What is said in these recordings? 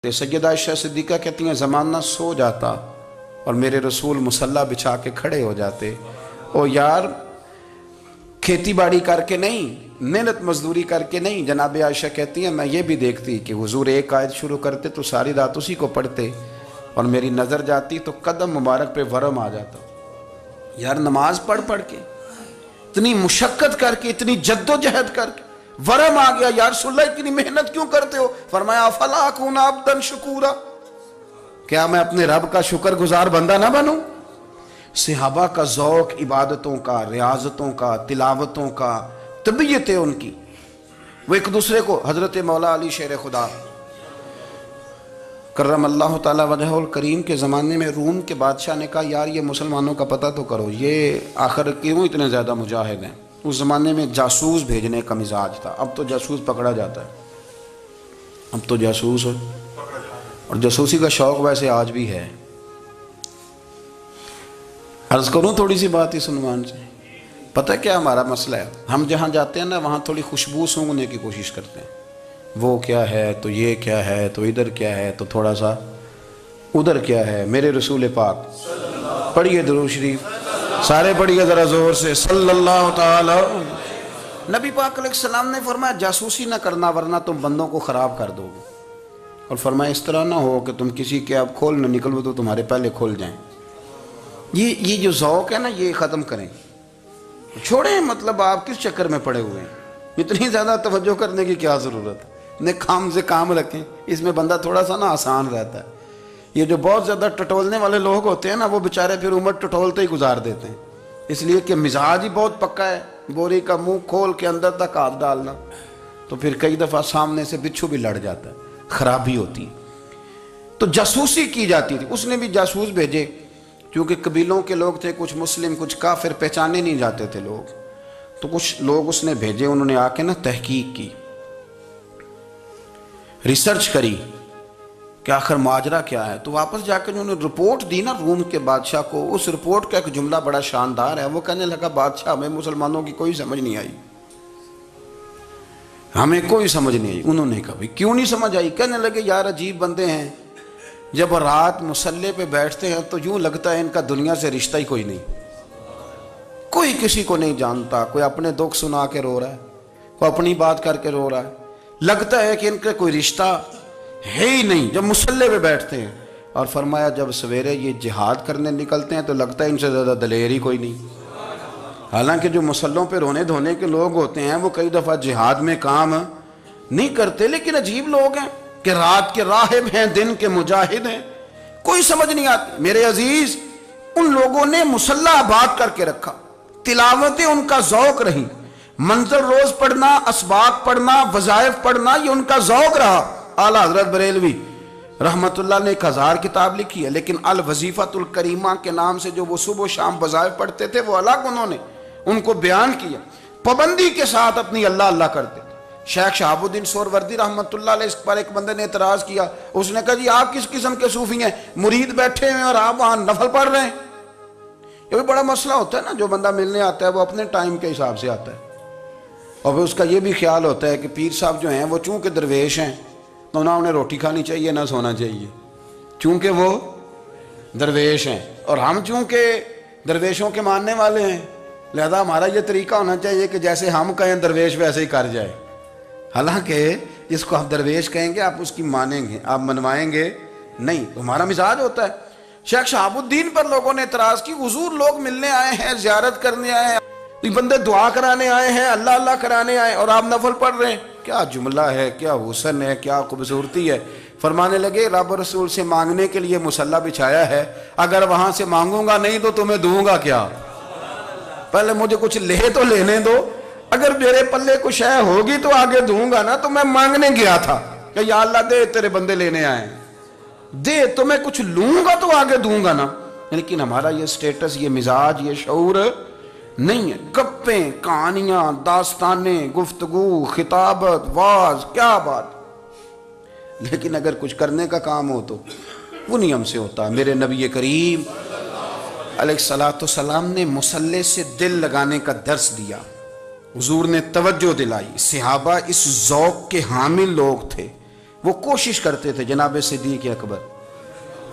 سیدہ عائشہ صدیقہ کہتی ہیں زمانہ سو جاتا اور میرے رسول مصلی بچھا کے کھڑے ہو جاتے. او یار کھیتی باڑی کر کے نہیں، محنت مزدوری کر کے نہیں. جناب عائشہ کہتی ہیں میں یہ بھی دیکھتی کہ حضور ایک آیت شروع کرتے تو ساری رات اسی کو پڑھتے اور میری نظر جاتی تو قدم مبارک پہ ورم آ جاتا. یار نماز پڑھ کے اتنی مشقت کر کے اتنی جد و جہد کر کے ورم آ گیا. یا رسول اللہ اتنی محنت کیوں کرتے ہو؟ فرمایا افلا اکون عبدا شکورا، کیا میں اپنے رب کا شکر گزار بندہ نہ بنوں؟ صحابہ کا ذوق عبادتوں کا، ریاضتوں کا، تلاوتوں کا، طبیعت ہے ان کی. وہ ایک دوسرے کو، حضرت مولا علی شیر خدا کرم اللہ تعالی وجہہ الکریم کے زمانے میں روم کے بادشاہ نے کہا یار یہ مسلمانوں کا پتہ تو کرو، یہ آخر کیوں اتنے زیادہ مجاہد ہیں. اس زمانے میں جاسوس بھیجنے کا مزاج تھا. اب تو جاسوس پکڑا جاتا ہے، اب تو جاسوس اور جاسوسی کا شوق ویسے آج بھی ہے. عرض کروں تھوڑی سی بات اس عنوان سے. پتہ کیا ہمارا مسئلہ ہے؟ ہم جہاں جاتے ہیں نا وہاں تھوڑی خوشبو سونگھنے کی کوشش کرتے ہیں. وہ کیا ہے تو یہ کیا ہے تو ادھر کیا ہے تو تھوڑا سا ادھر کیا ہے. میرے رسول پاک پڑھیے درود شریف، سارے پڑھیے ذرا زور سے صلی اللہ تعالی. نبی پاک علیہ السلام نے فرمایا جاسوسی نہ کرنا ورنہ تم بندوں کو خراب کر دو گے. اور فرمایا اس طرح نہ ہو کہ تم کسی کے اب کھول نہ نکلو تو تمہارے پہلے کھول جائیں. یہ جو ذوق ہے نا یہ ختم کریں، چھوڑیں. مطلب آپ کس چکر میں پڑے ہوئے ہیں؟ اتنی زیادہ توجہ کرنے کی کیا ضرورت ہے؟ کام سے کام رکھیں، اس میں بندہ تھوڑا سا نا آسان رہتا ہے. یہ جو بہت زیادہ ٹٹولنے والے لوگ ہوتے ہیں نا وہ بیچارے پھر عمر ٹٹولتے ہی گزار دیتے ہیں، اس لیے کہ مزاج ہی بہت پکا ہے. بوری کا منہ کھول کے اندر تک ہاتھ ڈالنا تو پھر کئی دفعہ سامنے سے بچھو بھی لڑ جاتا ہے، خرابی ہوتی. تو جاسوسی کی جاتی تھی. اس نے بھی جاسوس بھیجے کیونکہ قبیلوں کے لوگ تھے، کچھ مسلم کچھ کافر، پہچانے نہیں جاتے تھے لوگ. تو کچھ لوگ اس نے بھیجے، انہوں نے آ کے نا تحقیق کی، ریسرچ کری کہ آخر ماجرا کیا ہے. تو واپس جا کے انہوں نے رپورٹ دی نا روم کے بادشاہ کو. اس رپورٹ کا ایک جملہ بڑا شاندار ہے. وہ کہنے لگا بادشاہ ہمیں مسلمانوں کی کوئی سمجھ نہیں آئی، ہمیں کوئی سمجھ نہیں آئی. انہوں نے کہا کیوں نہیں سمجھ آئی؟ کہنے لگے یار عجیب بندے ہیں، جب رات مصلی پہ بیٹھتے ہیں تو یوں لگتا ہے ان کا دنیا سے رشتہ ہی کوئی نہیں، کوئی کسی کو نہیں جانتا. کوئی اپنے دکھ سنا کے رو رہا ہے، کوئی اپنی بات کر کے رو رہا ہے. لگتا ہے کہ ان کا کوئی رشتہ ہے ہی نہیں جب مصلی پہ بیٹھتے ہیں. اور فرمایا جب سویرے یہ جہاد کرنے نکلتے ہیں تو لگتا ہے ان سے زیادہ دلیر ہی کوئی نہیں. حالانکہ جو مصلوں پہ رونے دھونے کے لوگ ہوتے ہیں وہ کئی دفعہ جہاد میں کام نہیں کرتے، لیکن عجیب لوگ ہیں کہ رات کے راہب ہیں، دن کے مجاہد ہیں، کوئی سمجھ نہیں آتی. میرے عزیز ان لوگوں نے مصلی آباد کر کے رکھا، تلاوتیں ان کا ذوق رہی، منظر روز پڑھنا، اسباق پڑھنا، وظائف پڑھنا، یہ ان کا ذوق رہا. اعلیٰ حضرت بریلوی رحمت اللہ نے 1000 کتاب لکھی ہے، لیکن الوظیفۃ الکریمہ کے نام سے جو وہ صبح و شام وظائف پڑھتے تھے وہ الگ انہوں نے ان کو بیان کیا. پابندی کے ساتھ اپنی اللہ اللہ کرتے تھے. شیخ شہاب الدین سہروردی رحمت اللہ علیہ اس پر ایک بندے نے اعتراض کیا. اس نے کہا جی آپ کس قسم کے صوفی ہیں، مرید بیٹھے ہیں اور آپ وہاں نفل پڑھ رہے ہیں؟ یہ بھی بڑا مسئلہ ہوتا ہے نا. جو بندہ ملنے آتا ہے وہ اپنے ٹائم کے حساب سے آتا ہے، اور پھر اس کا یہ بھی خیال ہوتا ہے کہ پیر صاحب جو ہیں وہ چونکہ درویش ہیں تو نہ انہیں روٹی کھانی چاہیے نہ سونا چاہیے، چونکہ وہ درویش ہیں، اور ہم چونکہ درویشوں کے ماننے والے ہیں لہذا ہمارا یہ طریقہ ہونا چاہیے کہ جیسے ہم کہیں درویش ویسے ہی کر جائے. حالانکہ جس کو آپ درویش کہیں گے آپ اس کی مانیں گے، آپ منوائیں گے نہیں. ہمارا مزاج ہوتا ہے. شیخ شہاب الدین پر لوگوں نے اعتراض کی، حضور لوگ ملنے آئے ہیں، زیارت کرنے آئے ہیں، بندے دعا کرانے آئے ہیں، اللہ اللہ کرانے آئے اور آپ نفل پڑھ رہے ہیں. کیا جملہ ہے، کیا حسن ہے، کیا خوبصورتی ہے. فرمانے لگے رب رسول سے مانگنے کے لیے مصلی بچھایا ہے، اگر وہاں سے مانگوں گا نہیں تو تمہیں دوں گا کیا؟ پہلے مجھے کچھ لے تو لینے دو، اگر میرے پلے کچھ ہے ہوگی تو آگے دوں گا نا. تو میں مانگنے گیا تھا کہ یا اللہ دے تیرے بندے لینے آئے ہیں، دے تو میں کچھ لوں گا تو آگے دوں گا نا. لیکن ہمارا یہ سٹیٹس، یہ مزاج، یہ شعور نہیں ہے. گپیں، کہانیاں، داستانیں، گفتگو، خطابت، واز، کیا بات. لیکن اگر کچھ کرنے کا کام ہو تو وہ نہیں ہم سے ہوتا. میرے نبی کریم علیہ السلام نے مصلی سے دل لگانے کا درس دیا. حضور نے توجہ دلائی. صحابہ اس ذوق کے حامل لوگ تھے وہ کوشش کرتے تھے جناب صدیق اکبر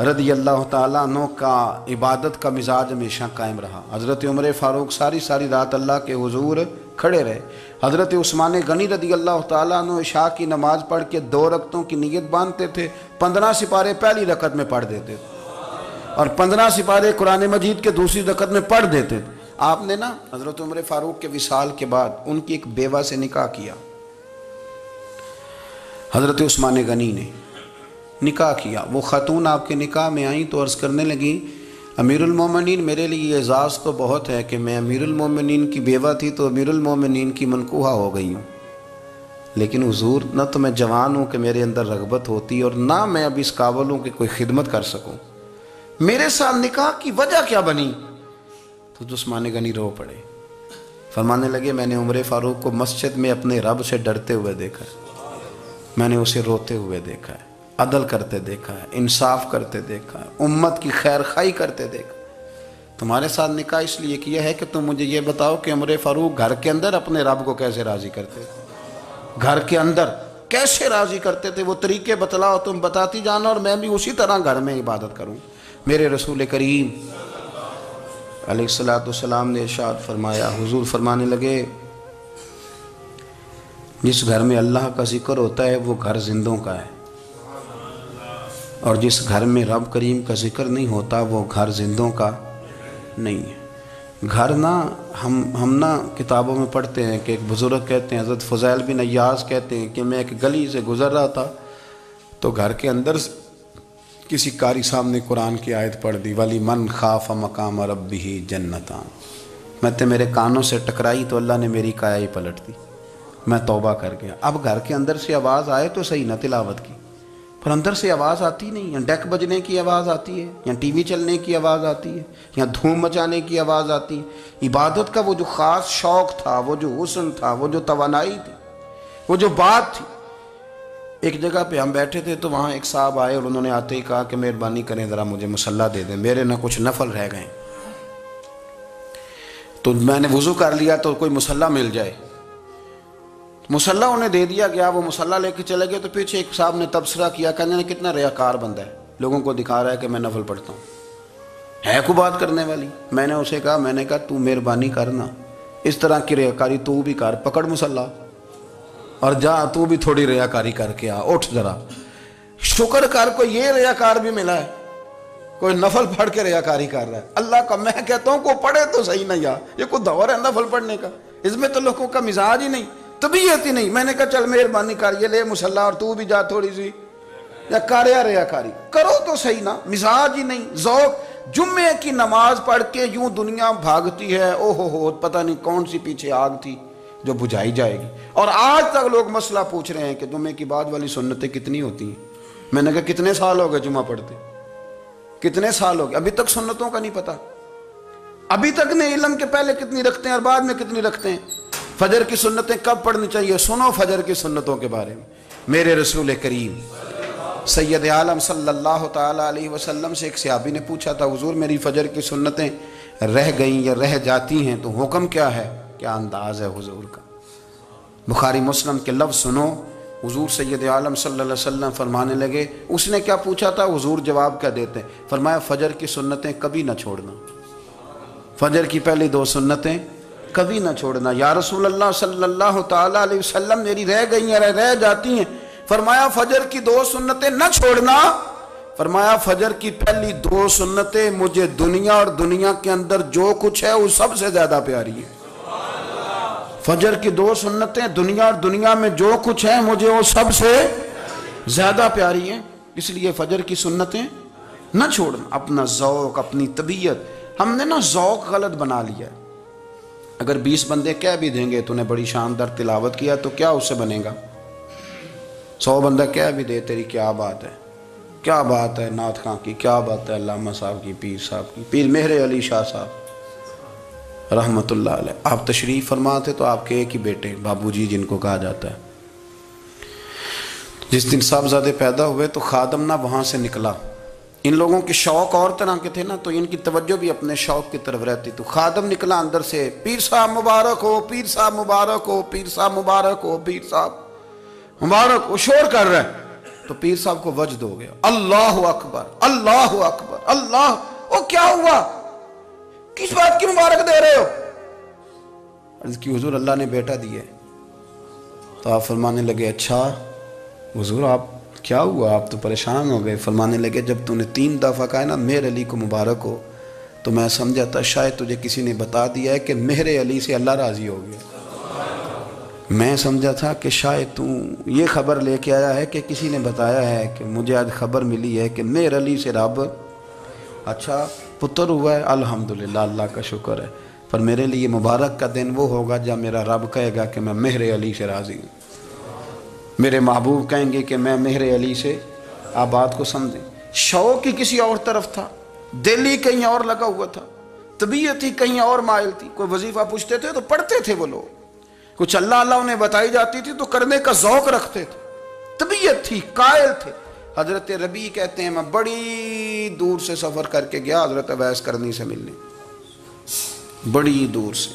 رضی اللہ تعالیٰ عنہ کا عبادت کا مزاج ہمیشہ قائم رہا. حضرت عمر فاروق ساری رات اللہ کے حضور کھڑے رہے. حضرت عثمان غنی رضی اللہ تعالیٰ عنہ عشاء کی نماز پڑھ کے 2 رکعتوں کی نیت باندھتے تھے, 15 سپارے پہلی رکعت میں پڑھ دیتے تھے اور 15 سپارے قرآن مجید کے دوسری رکعت میں پڑھ دیتے تھے. آپ نے نا حضرت عمر فاروق کے وصال کے بعد ان کی ایک بیوہ سے نکاح کیا. حضرت عثمان غنی نے نکاح کیا. وہ خاتون آپ کے نکاح میں آئیں تو عرض کرنے لگیں امیر المومنین میرے لیے اعزاز تو بہت ہے کہ میں امیر المومنین کی بیوہ تھی تو امیر المومنین کی منکوحہ ہو گئی ہوں, لیکن حضور نہ تو میں جوان ہوں کہ میرے اندر رغبت ہوتی اور نہ میں اب اس قابل ہوں کہ کوئی خدمت کر سکوں, میرے ساتھ نکاح کی وجہ کیا بنی؟ تو عثمان غنی رو پڑے. فرمانے لگے میں نے عمر فاروق کو مسجد میں اپنے رب سے ڈرتے ہوئے دیکھا ہے, میں نے اسے روتے ہوئے دیکھا ہے, عدل کرتے دیکھا ہے, انصاف کرتے دیکھا ہے, امت کی خیر خواہی کرتے دیکھا. تمہارے ساتھ نکاح اس لیے کیا ہے کہ تم مجھے یہ بتاؤ کہ عمر فاروق گھر کے اندر اپنے رب کو کیسے راضی کرتے تھے, گھر کے اندر کیسے راضی کرتے تھے, وہ طریقے بتلاؤ, تم بتاتی جانا اور میں بھی اسی طرح گھر میں عبادت کروں. میرے رسول کریم علیہ السلام نے ارشاد فرمایا, حضور فرمانے لگے جس گھر میں اللہ کا ذکر ہوتا ہے وہ گھر زندوں کا ہے, اور جس گھر میں رب کریم کا ذکر نہیں ہوتا وہ گھر زندوں کا نہیں ہے. گھر نا ہم نا کتابوں میں پڑھتے ہیں کہ ایک بزرگ کہتے ہیں, حضرت فضیل بن عیاض کہتے ہیں کہ میں ایک گلی سے گزر رہا تھا تو گھر کے اندر کسی قاری صاحب نے قرآن کی آیت پڑھ دی ولی من خاف مقام ربہ جنتان. میں تے میرے کانوں سے ٹکرائی تو اللہ نے میری کایا ہی پلٹ دی, میں توبہ کر گیا. اب گھر کے اندر سے آواز آئے تو صحیح نہ تلاوت کی, پر اندر سے آواز آتی نہیں, یا ڈیک بجنے کی آواز آتی ہے, یا ٹی وی چلنے کی آواز آتی ہے, یا دھوم مچانے کی آواز آتی ہے. عبادت کا وہ جو خاص شوق تھا, وہ جو حسن تھا, وہ جو توانائی تھی, وہ جو بات تھی. ایک جگہ پہ ہم بیٹھے تھے تو وہاں ایک صاحب آئے اور انہوں نے آتے ہی کہا کہ مہربانی کریں ذرا مجھے مصلی دے دیں, میرے نہ کچھ نفل رہ گئے. تو میں نے وضو کر لیا تو کوئی مصلی مل جائے. مصلی انہیں دے دیا گیا, وہ مصلی لے کے چلے گئے تو پیچھے ایک صاحب نے تبصرہ کیا, کہنے نے کتنا ریاکار بندہ ہے, لوگوں کو دکھا رہا ہے کہ میں نفل پڑھتا ہوں, ہے کو بات کرنے والی. میں نے اسے کہا, میں نے کہا تو مہربانی کرنا اس طرح کی ریاکاری تو بھی کر, پکڑ مصلی اور جا تو بھی تھوڑی ریاکاری کر کے آ, اٹھ ذرا شکر کر کوئی یہ ریاکار بھی ملا ہے, کوئی نفل پڑھ کے ریاکاری کر رہا ہے. اللہ کا میں کہتا ہوں کو پڑھے تو صحیح نہ, یار یہ کوئی دور ہے نفل پڑھنے کا, اس میں تو لوگوں کا مزاج ہی نہیں, طبیعت ہی نہیں. میں نے کہا چل مہربانی کر یہ لے مصلی اور تو بھی جا تھوڑی سی یا کر یا ریاکاری کرو تو صحیح نا, مزاج ہی نہیں, ذوق. جمعے کی نماز پڑھ کے یوں دنیا بھاگتی ہے, او ہو پتہ نہیں کون سی پیچھے آگ تھی جو بجھائی جائے گی. اور آج تک لوگ مسئلہ پوچھ رہے ہیں کہ جمعے کی بعد والی سنتیں کتنی ہوتی ہیں. میں نے کہا کتنے سال ہو گئے جمعہ پڑھتے, کتنے سال ہو گئے, ابھی تک سنتوں کا نہیں پتا, ابھی تک نے علم کے پہلے کتنی رکھتے ہیں اور بعد میں کتنی رکھتے ہیں. فجر کی سنتیں کب پڑھنی چاہیے, سنو فجر کی سنتوں کے بارے میں. میرے رسول کریم سید عالم صلی اللہ تعالیٰ علیہ وسلم سے ایک صحابی نے پوچھا تھا, حضور میری فجر کی سنتیں رہ گئیں یا رہ جاتی ہیں تو حکم کیا ہے, کیا انداز ہے حضور کا. بخاری مسلم کے لفظ سنو, حضور سید عالم صلی اللہ علیہ وسلم فرمانے لگے, اس نے کیا پوچھا تھا, حضور جواب کیا دیتے ہیں, فرمایا فجر کی سنتیں کبھی نہ چھوڑنا, فجر کی پہلی 2 سنتیں کبھی نہ چھوڑنا. یا رسول اللہ صلی اللہ تعالیٰ علیہ وسلم میری رہ گئی ہیں, رہ جاتی ہیں. فرمایا فجر کی 2 سنتیں نہ چھوڑنا, فرمایا فجر کی پہلی 2 سنتیں مجھے دنیا اور دنیا کے اندر جو کچھ ہے وہ سب سے زیادہ پیاری ہے. فجر کی 2 سنتیں دنیا اور دنیا میں جو کچھ ہے مجھے وہ سب سے زیادہ پیاری ہیں, اس لیے فجر کی سنتیں نہ چھوڑنا. اپنا ذوق, اپنی طبیعت, ہم نے نا ذوق غلط بنا لیا ہے. اگر 20 بندے کہہ بھی دیں گے تو نے بڑی شاندار تلاوت کیا تو کیا اس سے بنے گا, 100 بندہ کہہ بھی دے تیری کیا بات ہے, کیا بات ہے نعت خاں کی, کیا بات ہے علامہ صاحب کی, پیر صاحب کی, پیر مہر علی شاہ صاحب رحمت اللہ علیہ. آپ تشریف فرما تھے تو آپ کے ایک ہی بیٹے بابو جی جن کو کہا جاتا ہے, جس دن صاحبزادے پیدا ہوئے تو خادم نہ وہاں سے نکلا. ان لوگوں کے شوق اور طرح کے تھے نا, تو ان کی توجہ بھی اپنے شوق کی طرف رہتی. تو خادم نکلا اندر سے, پیر صاحب مبارک ہو, پیر صاحب مبارک ہو, پیر صاحب مبارک ہو, پیر صاحب مبارک ہو, شور کر رہا ہے. تو پیر صاحب کو وجد ہو گیا، اللہ اکبر اللہ اکبر اللہ، او کیا ہوا، کس بات کی مبارک دے رہے ہو؟ عرض کی حضور اللہ نے بیٹا دیا ہے۔ تو آپ فرمانے لگے اچھا حضور آپ کیا ہوا، آپ تو پریشان ہو گئے۔ فرمانے لگے جب تو نے 3 دفعہ کہا نا مہر علی کو مبارک ہو، تو میں سمجھا تھا شاید تجھے کسی نے بتا دیا ہے کہ مہر علی سے اللہ راضی ہو گیا۔ میں سمجھا تھا کہ شاید تو یہ خبر لے کے آیا ہے کہ کسی نے بتایا ہے کہ مجھے آج خبر ملی ہے کہ مہر علی سے رب اچھا پتر ہوا ہے، الحمدللہ اللہ کا شکر ہے، پر میرے لیے مبارک کا دن وہ ہوگا جب میرا رب کہے گا کہ میں مہر علی سے راضی ہوں، میرے محبوب کہیں گے کہ میں مہر علی سے۔ آپ بات کو سمجھیں، شوق ہی کسی اور طرف تھا، دل ہی کہیں اور لگا ہوا تھا، طبیعت ہی کہیں اور مائل تھی۔ کوئی وظیفہ پوچھتے تھے تو پڑھتے تھے وہ لوگ، کچھ اللہ اللہ انہیں بتائی جاتی تھی تو کرنے کا ذوق رکھتے تھے، طبیعت تھی، قائل تھے۔ حضرت ربیع کہتے ہیں میں بڑی دور سے سفر کر کے گیا حضرت اویس کرنی سے ملنے، بڑی دور سے،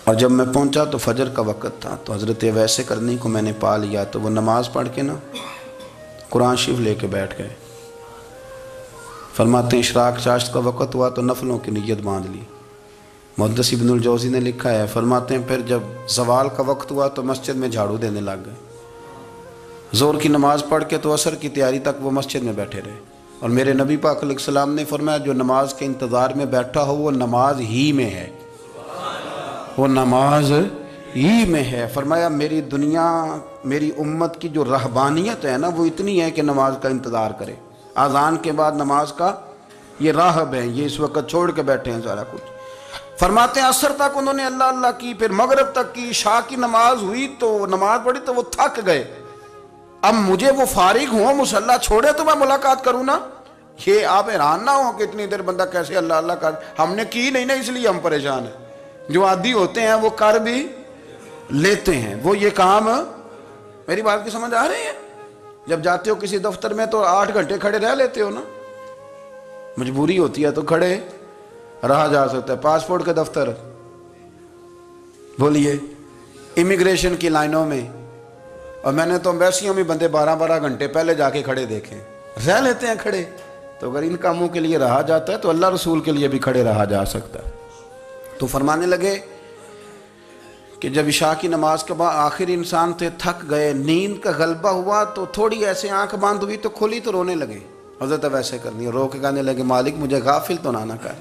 اور جب میں پہنچا تو فجر کا وقت تھا، تو حضرت اویس کرنی کو میں نے پا لیا، تو وہ نماز پڑھ کے نا قرآن شریف لے کے بیٹھ گئے۔ فرماتے ہیں اشراق چاشت کا وقت ہوا تو نفلوں کی نیت باندھ لی۔ محدث ابن الجوزی نے لکھا ہے، فرماتے ہیں پھر جب زوال کا وقت ہوا تو مسجد میں جھاڑو دینے لگ گئے، ظہر کی نماز پڑھ کے تو عصر کی تیاری تک وہ مسجد میں بیٹھے رہے، اور میرے نبی پاک علیہ السلام نے فرمایا جو نماز کے انتظار میں بیٹھا ہو وہ نماز ہی میں ہے، وہ نماز ہی میں ہے۔ فرمایا میری دنیا میری امت کی جو رہبانیت ہے نا وہ اتنی ہے کہ نماز کا انتظار کرے، اذان کے بعد نماز کا یہ راہب ہیں، یہ اس وقت چھوڑ کے بیٹھے ہیں سارا کچھ۔ فرماتے ہیں عصر تک انہوں نے اللہ اللہ کی، پھر مغرب تک کی، عشاء کی نماز ہوئی تو نماز پڑھی تو وہ تھک گئے، اب مجھے وہ فارغ ہوں مصلی چھوڑے تو میں ملاقات کروں نا۔ یہ آپ حیران نہ ہوں کہ اتنی دیر بندہ کیسے اللہ اللہ کر، ہم نے کی نہیں نا اس لیے ہم پریشان ہیں، جو عادی ہوتے ہیں وہ کر بھی لیتے ہیں، وہ یہ کام۔ میری بات کی سمجھ آ رہی ہے؟ جب جاتے ہو کسی دفتر میں تو 8 گھنٹے کھڑے رہ لیتے ہو نا، مجبوری ہوتی ہے تو کھڑے رہا جا سکتا ہے۔ پاسپورٹ کے دفتر بولیے، امیگریشن کی لائنوں میں، اور میں نے تو امبیسیوں میں بندے 12 گھنٹے پہلے جا کے کھڑے دیکھیں، رہ لیتے ہیں کھڑے۔ تو اگر ان کاموں کے لیے رہا جاتا ہے تو اللہ رسول کے لیے بھی کھڑے رہا جا سکتا ہے۔ تو فرمانے لگے کہ جب عشاء کی نماز کے بعد آخر انسان تھے، تھک گئے، نیند کا غلبہ ہوا تو تھوڑی ایسے آنکھ بند ہوئی تو کھلی تو رونے لگے۔ حضرت ویسے کرنی رو کے کہنے لگے مالک مجھے غافل تو نہ کر،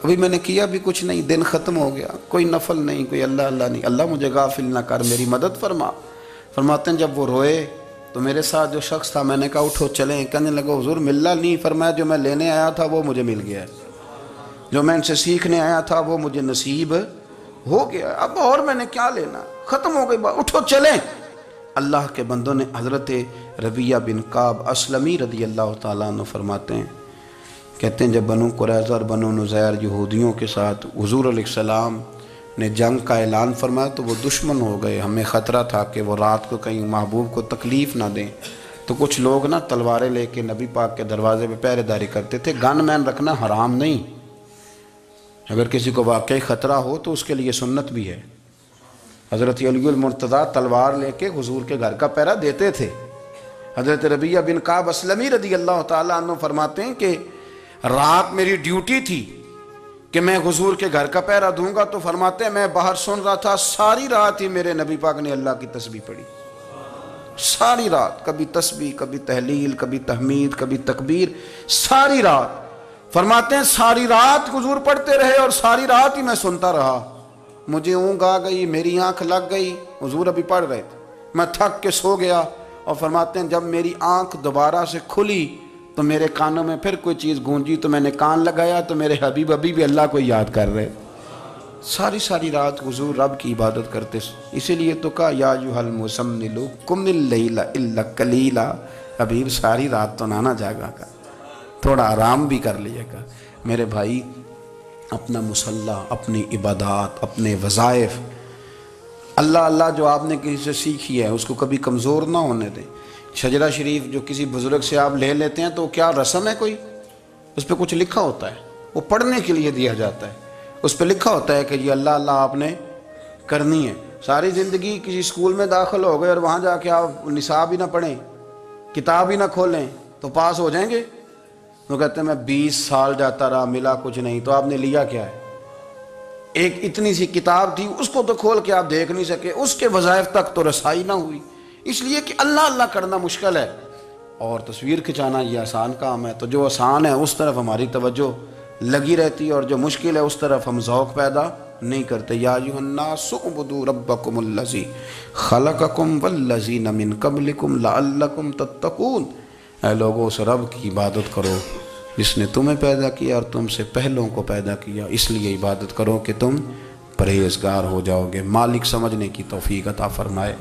ابھی میں نے کیا بھی کچھ نہیں، دن ختم ہو گیا، کوئی نفل نہیں، کوئی اللہ اللہ نہیں، اللہ مجھے غافل نہ کر، میری مدد فرما۔ فرماتے ہیں جب وہ روئے تو میرے ساتھ جو شخص تھا میں نے کہا اٹھو چلیں، کہنے لگا حضور ملنا نہیں، فرمایا جو میں لینے آیا تھا وہ مجھے مل گیا ہے، جو میں ان سے سیکھنے آیا تھا وہ مجھے نصیب ہو گیا، اب اور میں نے کیا لینا، ختم ہو گئی بات، اٹھو چلیں۔ اللہ کے بندوں نے حضرت ربیہ بن کعب اسلمی رضی اللہ تعالیٰ عنہ فرماتے ہیں، کہتے ہیں جب بنو قریظہ اور بنو نذیر یہودیوں کے ساتھ حضور علیہ السلام نے جنگ کا اعلان فرمایا تو وہ دشمن ہو گئے، ہمیں خطرہ تھا کہ وہ رات کو کہیں محبوب کو تکلیف نہ دیں، تو کچھ لوگ نا تلواریں لے کے نبی پاک کے دروازے پہ پہرے داری کرتے تھے۔ گن مین رکھنا حرام نہیں، اگر کسی کو واقعی خطرہ ہو تو اس کے لیے سنت بھی ہے۔ حضرت علی المرتضیٰ تلوار لے کے حضور کے گھر کا پہرا دیتے تھے۔ حضرت ربیہ بن کعب اسلمی رضی اللہ تعالیٰ عنہ فرماتے ہیں کہ رات میری ڈیوٹی تھی کہ میں حضور کے گھر کا پہرا دوں گا، تو فرماتے ہیں میں باہر سن رہا تھا، ساری رات ہی میرے نبی پاک نے اللہ کی تسبیح پڑھی، ساری رات، کبھی تسبیح، کبھی تحلیل، کبھی تحمید، کبھی تکبیر، ساری رات۔ فرماتے ہیں ساری رات حضور پڑھتے رہے اور ساری رات ہی میں سنتا رہا، مجھے اونگ آ گئی، میری آنکھ لگ گئی، حضور ابھی پڑھ رہے تھے، میں تھک کے سو گیا، اور فرماتے ہیں جب میری آنکھ دوبارہ سے کھلی تو میرے کانوں میں پھر کوئی چیز گونجی، تو میں نے کان لگایا تو میرے حبیب ابھی بھی اللہ کو یاد کر رہے، ساری رات حضور رب کی عبادت کرتے، اسی لیے تو کہا یا ایھا المزمل قم اللیل الا قلیلا، حبیب ساری رات تو نہ جاگا کا، تھوڑا آرام بھی کر لیے گا۔ میرے بھائی اپنا مصلی، اپنی عبادات، اپنے وظائف، اللہ اللہ جو آپ نے کسی سے سیکھی ہے اس کو کبھی کمزور نہ ہونے دیں۔ شجرہ شریف جو کسی بزرگ سے آپ لے لیتے ہیں تو کیا رسم ہے کوئی؟ اس پہ کچھ لکھا ہوتا ہے، وہ پڑھنے کے لیے دیا جاتا ہے، اس پہ لکھا ہوتا ہے کہ یہ اللہ اللہ آپ نے کرنی ہے، ساری زندگی کسی اسکول میں داخل ہو گئے اور وہاں جا کے آپ نصاب ہی نہ پڑھیں، کتاب ہی نہ کھولیں تو پاس ہو جائیں گے؟ وہ کہتے ہیں میں 20 سال جاتا رہا ملا کچھ نہیں، تو آپ نے لیا کیا ہے؟ ایک اتنی سی کتاب تھی، اس کو تو کھول کے آپ دیکھ نہیں سکے، اس کے وظائف تک تو رسائی نہ ہوئی، اس لیے کہ اللہ اللہ کرنا مشکل ہے اور تصویر کھنچانا یہ آسان کام ہے۔ تو جو آسان ہے اس طرف ہماری توجہ لگی رہتی ہے اور جو مشکل ہے اس طرف ہم ذوق پیدا نہیں کرتے۔ یا ایھا الناس اعبدوا ربکم الذی خلقکم والذین من قبلکم لعلکم تتقون، اے لوگوں اس رب کی عبادت کرو جس نے تمہیں پیدا کیا اور تم سے پہلوں کو پیدا کیا، اس لیے عبادت کرو کہ تم پرہیزگار ہو جاؤ گے۔ مالک سمجھنے کی توفیق عطا فرمائے۔